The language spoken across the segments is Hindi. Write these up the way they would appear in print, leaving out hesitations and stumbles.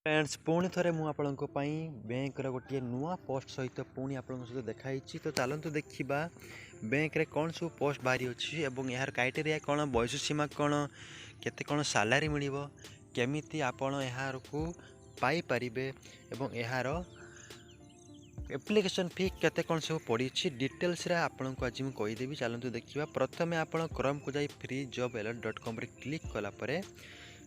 फ्रेंड्स पुणी थे मुझे बैंक गोटे नुआ पोस्ट सहित पुणी आपण सहित देखाई। तो चलतु देखा बैंक रे कौन सब पोस्ट बाहरी अच्छी और यार क्राइटेरिया कौन, बयस सीमा कौन, केते कौन सैलरी मिल, केमिति आपण यार को पाई परिबे एवं यार एप्लिकेशन फी केते कौन सब पड़ी डिटेल्स रे आपन को आज मुझे कहीदेवी। चलतु देखा प्रथम आपण क्रोम को जाई freejobalert.com क्लिक कलापर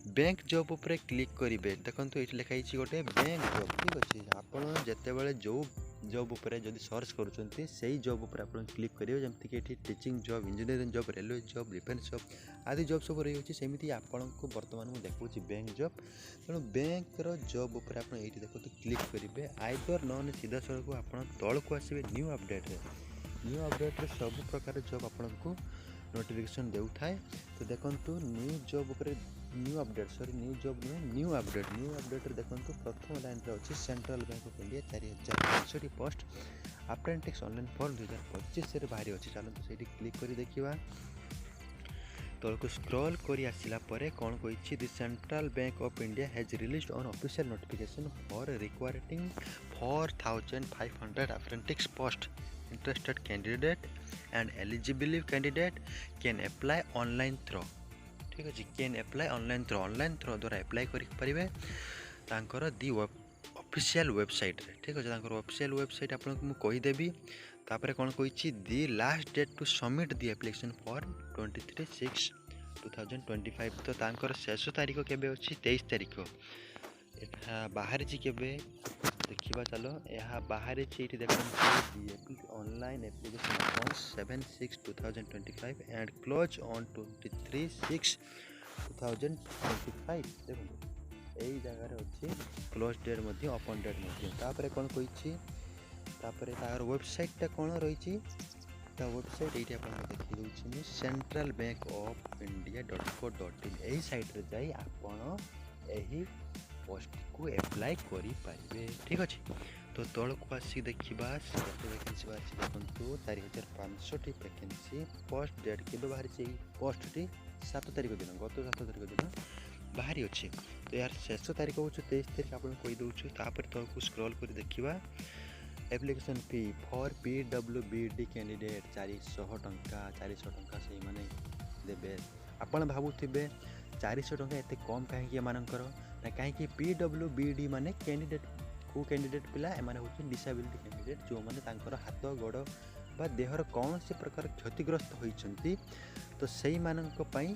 बैंक जॉब उपरे क्लिक करेंगे। देखो ये लिखाई गोटे बैंक जॉब, ठीक अच्छे। आपड़ जिते जो जॉब उपरे जदि सर्च करुँच से जॉब उपरे आप क्लिक करेंगे, जमीक ये teaching job, engineering job, railway job, defence job आदि जॉब सब रही है। सेमती आपन को बर्तमान मुझे देखा बैंक जॉब, तेणु बैंक जॉब उपरे आप देखो क्लिक करेंगे। आइदर नन सीधा सड़क आप तौल को आसवे न्यू अपडेट सब प्रकार जॉब आपन को नोटिफिकेशन देउ थाए। तो देखो न्यू जॉब उपरे न्यू जॉब नुहे न्यू अपडेट देखो प्रथम लाइन रे अच्छी central bank of India 4065 post apprentice online form 2025 से बाहरी अच्छी। चलते से क्लिक कर देखा तौर को स्क्रॉल कर आसला कौन कही the central bank of India has released on official notification for requiring 4500 apprentice post. Interested candidate and eligible candidate can apply online through, ठीक अच्छे। कैन अप्लाई ऑनलाइन थ्रो द्वारा अप्लाई करेंगे दी ऑफिशियल वेबसाइट रे, ठीक अच्छे। ऑफिशियल वेबसाइट आपको मुझे कहीदेवी। तापर कौन कही the last date to submit the application for 23/6/2025। तो तांकर शेष तारीख केबे अच्छी 23 तारीख। यहाँ बाहर केबे देखा, चलो यहाँ बाहर देखो online application on 7/6/2025 and close on 23/6/2025। देखो यही जगह अच्छी क्लोज डेट ओपन डेट तापर कौन कही वेबसाइटा कौन रही वेबसाइट ये देखी दूसरी सेंट्रल बैंक ऑफ इंडिया.co.in यही साइट रे जाई आपण यही पोस्ट को एप्लाई करें, ठीक अच्छे। तो तौल को आसी देखा वैकेंसी बाहरी देखो 4500 वैकेंसी। पोस्ट डेट के बाहरी पोस्ट टी 7 तारीख दिन गत 7 तारीख दिन बाहरी अच्छे। तो यार शेष तारीख हूँ 23 तारीख आपको कहीदे। तापर तौल को स्क्रॉल कर देखा application fee for PWBD candidate 400 टंका से मैंने देवे। आपड़ भावुवे 400 टंका एत कम कहीं एमकर ना, कहीं PWBD माने कैंडिडेट को कैंडिडेट पिला एमाने होचे डिसेबिलिटी कैंडिडेट जो माने तांकर हाथ गोड़ बा देहर कौन से प्रकार क्षतिग्रस्त होइछंती। तो सही मानक पई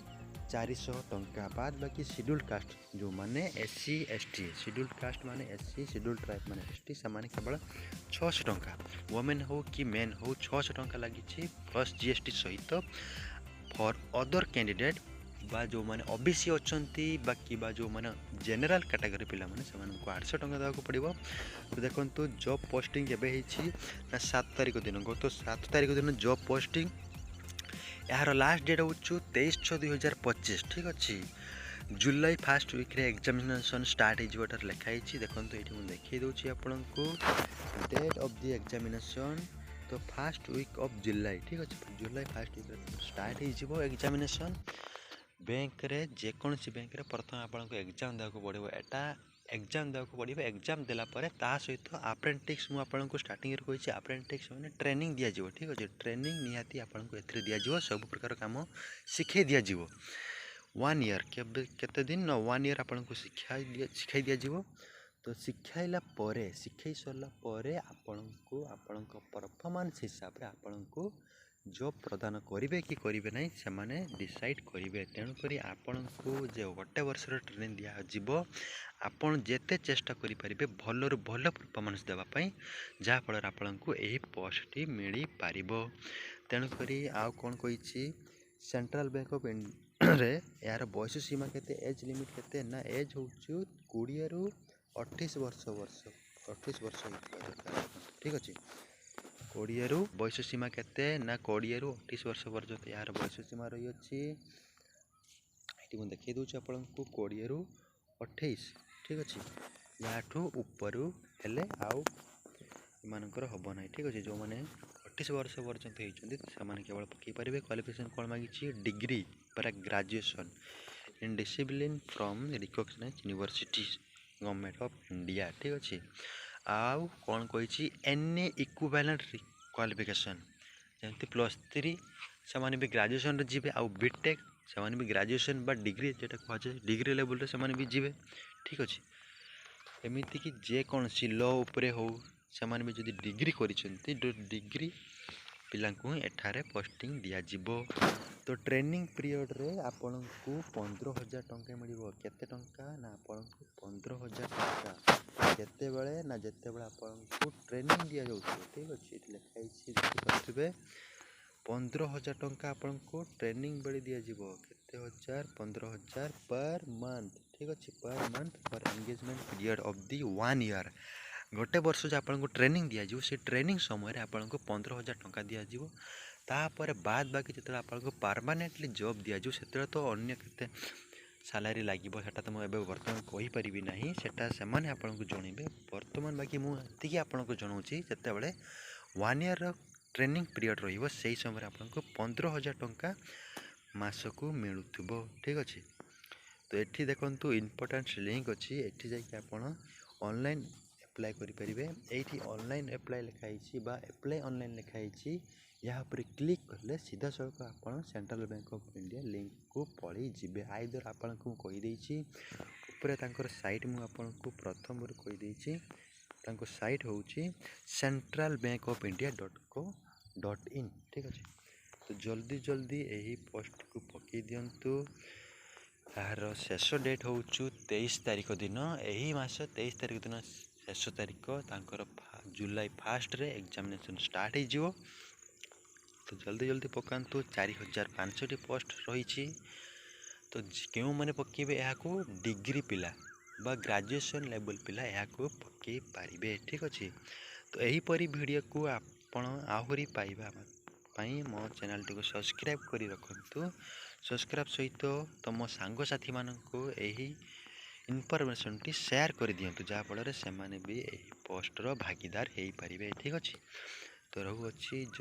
400 टंका बाद बाकी शेड्यूल्ड कास्ट जो माने SC ST, शेड्यूल्ड कास्ट माने SC, शेड्यूल्ड ट्राइब माने ST से माने केवल 600 टंका। वुमेन हो कि मेन हो 600 टंका लगी प्लस GST सहित। फॉर अदर कैंडिडेट बा जो माने OBC अच्छी बाकी बा जो माने जनरल कैटेगरी पिला माने से 800 टंका देवाक पड़ो। तो देखो जॉब पोस्टिंग केबे ना 7 तारीख दिन गत 7 तारीख दिन जॉब पोस्टिंग। यार लास्ट डेट हूँ 23/6/2025, ठीक अच्छे। जुलाई फर्स्ट वीक रे एग्जामिनेशन स्टार्ट होटार लिखाई। देखो ये मुझे देखी दूसरी आपन को डेट ऑफ द एग्जामिनेशन। तो फर्स्ट वीक ऑफ जुलाई, ठीक अच्छे। जुलाई फर्स्ट वीक स्टार्ट हो एग्जामिनेशन बैंक रे जेकोसी बैंक रे प्रथम आपको एग्जाम देवाक पड़ो। एटा एग्जाम देवाक पड़ो। एग्जाम देला परे ता सहित अप्रेंटिस मुझे आपको स्टार्टिंग कही अप्रेंटिस मैंने ट्रेनिंग दिज्व, ठीक अच्छे। ट्रेनिंग निहाती आपको ए दिज्व सब प्रकार काम शिखे दिज्व 1 ईयर केते दिन 1 ईयर आपको शिखाई दिज्व। तो शिखाइला शिखाई सरला आपको आपण परफॉर्मेंस हिसाब से आपको जॉब प्रदान करेंगे कि करेंगे ना से माने डिसाइड करेंगे। तेणुक आपण को जो गोटे वर्ष ट्रेनिंग दिज्व आपड़ जिते चेष्टा करेंगे भल भल परफॉर्मेंस देवाई जहाँफल आपको यही पोस्ट मिल पार। तेणुक आउ कौन कही सेंट्रल बैंक ऑफ इंडिया यार बयस सीमा के एज लिमिट के ना एज हूँ 20 ରୁ 28 वर्ष 28 वर्ष ठीक अच्छे। 20 ରୁ बयस सीमा के ना 20 ରୁ 28 वर्ष पर्यंत यार बयस सीमा रही अच्छी। ये मुझे देखी दूसरी आपको 20 ରୁ 28, ठीक अच्छे। यहाँ ऊपर हेले आउ एमकर हम ना, ठीक अच्छे। जो मैंने 28 वर्ष पर्यंत होती से केवल पकई पारे। क्वालिफिकेशन कौन मांगी डिग्री पर graduation in discipline from recognised university, government of India ठीक अच्छे। आउ कौन कही एनी इक्विवेलेंट क्वालिफिकेशन जमती +3 से भी ग्रेजुएशन जी आउ बीटेक से भी ग्रेजुएशन बा डिग्री जेटा कहुए डिग्री लेवल से भी जी ठीक अच्छे। एमती कि जेकोसी लॉ उपरे हो से भी जब डिग्री करिसेंती डिग्री पिला एठारे पोस्टिंग दिज्व। तो ट्रेनिंग पीरियड रे आपण को 15,000 टंका मिल केते टंका ना आपण को 15,000 टंका केते बेले ना जेते बेले आपण को ट्रेनिंग दिया जाउछ ठीक अछि। लिखाई देखिए 15,000 टंका आपण को ट्रेनिंग बेले दिया जीवो केते हजार 15,000 पर मंथ ठीक अछि per month for engagement period of the 1 year गोटे वर्ष जो आपको ट्रेनिंग दिज्व से ट्रेनिंग समय आपको 15,000 टंका दिज्व। तापर बाद बाकी जो आपको परमानेंटली जॉब दिज्व से तो अन्य केते सालारी लगे सेटा तो मुझे बर्तमान कहीपरि ना सेटा से आपको जनइबे बर्तमान बाकी मुझे आपको जनाऊँगी जिते बड़े 1 ईयर ट्रेनिंग पीरियड रही समय आपको 15,000 टंका मासकू मिलूब ठीक अच्छे। तो ये देखो इम्पोर्टान्स लिंक अच्छी ये जाकि ऑनलाइन एप्लाई करेंगे ये ऑनलाइन एप्लाई लिखाई एप्लाई ऑनलाइन लिखाई यहाँ पर क्लिक कले सीधा सड़क आप central bank of India link को पलि जी आईदर आपन को कहीदे ऊपर साइट मुझे प्रथम कहीदे साइट हूँ central bank of India .co.in ठीक अच्छे। तो जल्दी जल्दी यही पोस्ट को पकई दिंतु यार शेष डेट हूँ 23 तारिख दिन यही मास 23 तारिख दिन शेष तारिख तांकर जुलाई 1 रे एग्जामिनेशन स्टार्ट हो। तो जल्दी जल्दी पकातु 4,500 पोस्ट रही। तो क्यों मैंने पकेबे यहाँ डिग्री पिला बा ग्रेजुएशन लेवल पिला यहाँ पकई पारे ठीक अच्छे। तो यहीपरी वीडियो को आपण आहरी पाइबा मो चैनल टी को सब्सक्राइब करी रखंतु। सब्सक्राइब सहित तुम सांगसाथी मानू यही इनफॉरमेशन टी शेयर कर दिंतु जहाँफल से भी यही पोस्टर भागीदार हो पारे ठीक अच्छे। तो रहूँ अच्छी।